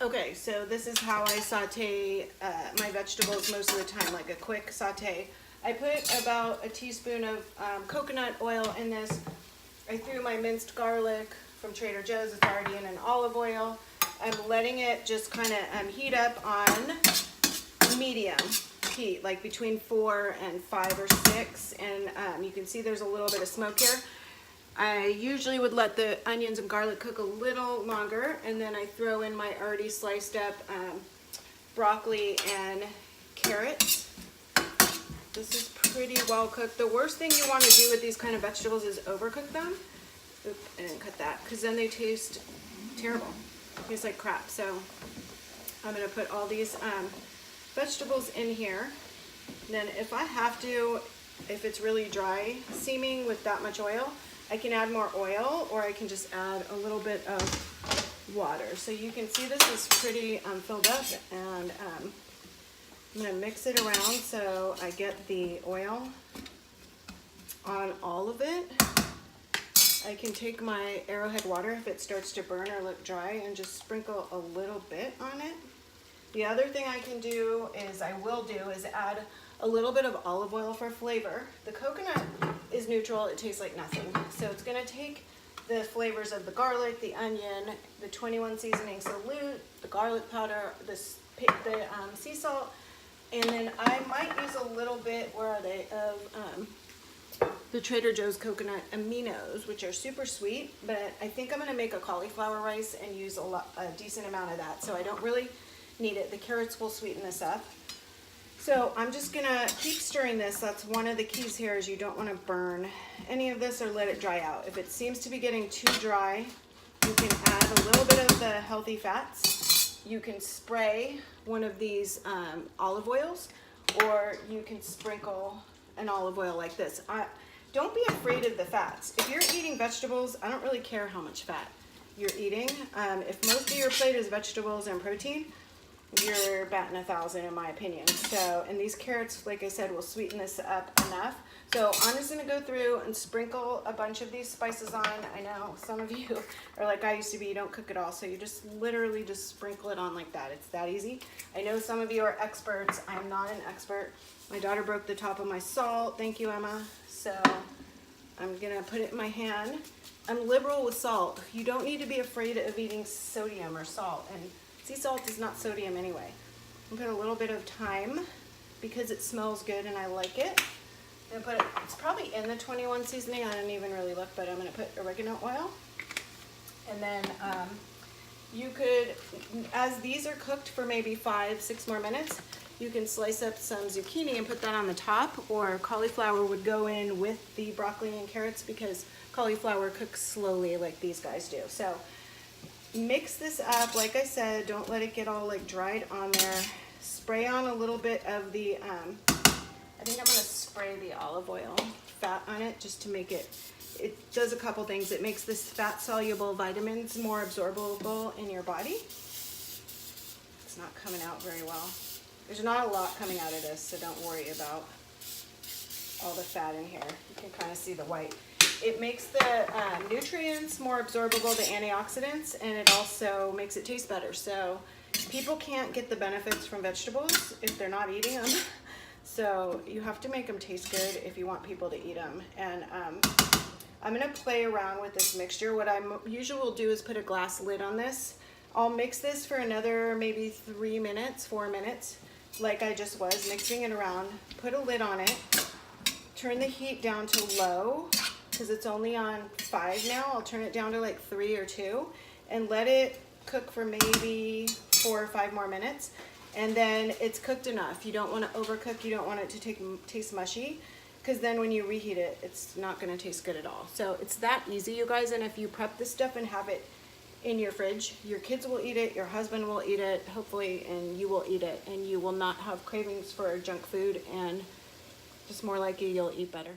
Okay, so this is how I saute my vegetables most of the time, like a quick saute. I put about a teaspoon of coconut oil in this. I threw my minced garlic from Trader Joe's. It's already in an olive oil. I'm letting it just kind of heat up on medium heat, like between 4 and 5 or 6. And you can see there's a little bit of smoke here. I usually would let the onions and garlic cook a little longer, and then I throw in my already sliced up broccoli and carrots. This is pretty well cooked. The worst thing you want to do with these kind of vegetables is overcook them. Oop, I didn't cut that, because then they taste terrible. Tastes like crap. So I'm going to put all these vegetables in here. And then if I have to, if it's really dry seeming with that much oil, I can add more oil, or I can just add a little bit of water. So you can see this is pretty filled up, and I'm going to mix it around so I get the oil on all of it. I can take my Arrowhead water if it starts to burn or look dry and just sprinkle a little bit on it. The other thing I can do is add a little bit of olive oil for flavor. The coconut is neutral, it tastes like nothing. So it's gonna take the flavors of the garlic, the onion, the 21 seasoning salute, the garlic powder, the sea salt, and then I might use a little bit, where are they, of the Trader Joe's coconut aminos, which are super sweet, but I think I'm gonna make a cauliflower rice and use a decent amount of that, so I don't really need it. The carrots will sweeten this up. So I'm just gonna keep stirring this. That's one of the keys here, is you don't wanna burn any of this or let it dry out. If it seems to be getting too dry, you can add a little bit of the healthy fats. You can spray one of these olive oils, or you can sprinkle an olive oil like this. Don't be afraid of the fats. If you're eating vegetables, I don't really care how much fat you're eating. If most of your plate is vegetables and protein, you're batting 1,000 in my opinion. So, and these carrots, like I said, will sweeten this up enough. So I'm just gonna go through and sprinkle a bunch of these spices on. I know some of you are like I used to be, you don't cook it all. So you just literally just sprinkle it on like that. It's that easy. I know some of you are experts. I'm not an expert. My daughter broke the top of my salt. Thank you, Emma. So I'm gonna put it in my hand. I'm liberal with salt. You don't need to be afraid of eating sodium or salt. And sea salt is not sodium anyway. I'm gonna put a little bit of thyme because it smells good and I like it. I'm gonna put it, it's probably in the 21 seasoning. I didn't even really look, but I'm gonna put oregano oil. And then you could, as these are cooked for maybe 5-6 more minutes, you can slice up some zucchini and put that on the top, or cauliflower would go in with the broccoli and carrots because cauliflower cooks slowly like these guys do. So mix this up, like I said, don't let it get all like dried on there. Spray on a little bit of the, I think I'm gonna spray the olive oil fat on it just to make it, it does a couple things. It makes this fat soluble vitamins more absorbable in your body. It's not coming out very well. There's not a lot coming out of this, so don't worry about all the fat in here. You can kind of see the white. It makes the nutrients more absorbable, the antioxidants, and it also makes it taste better. So people can't get the benefits from vegetables if they're not eating them. So you have to make them taste good if you want people to eat them. And I'm gonna play around with this mixture. What I usually will do is put a glass lid on this. I'll mix this for another maybe 3 minutes, 4 minutes, like I just was, mixing it around. Put a lid on it, turn the heat down to low, because it's only on 5 now. I'll turn it down to like 3 or 2 and let it cook for maybe 4 or 5 more minutes. And then it's cooked enough. You don't want to overcook. You don't want it to taste mushy, because then when you reheat it, it's not going to taste good at all. So it's that easy, you guys. And if you prep this stuff and have it in your fridge, your kids will eat it, your husband will eat it, hopefully, and you will eat it. And you will not have cravings for junk food, and just more likely you'll eat better.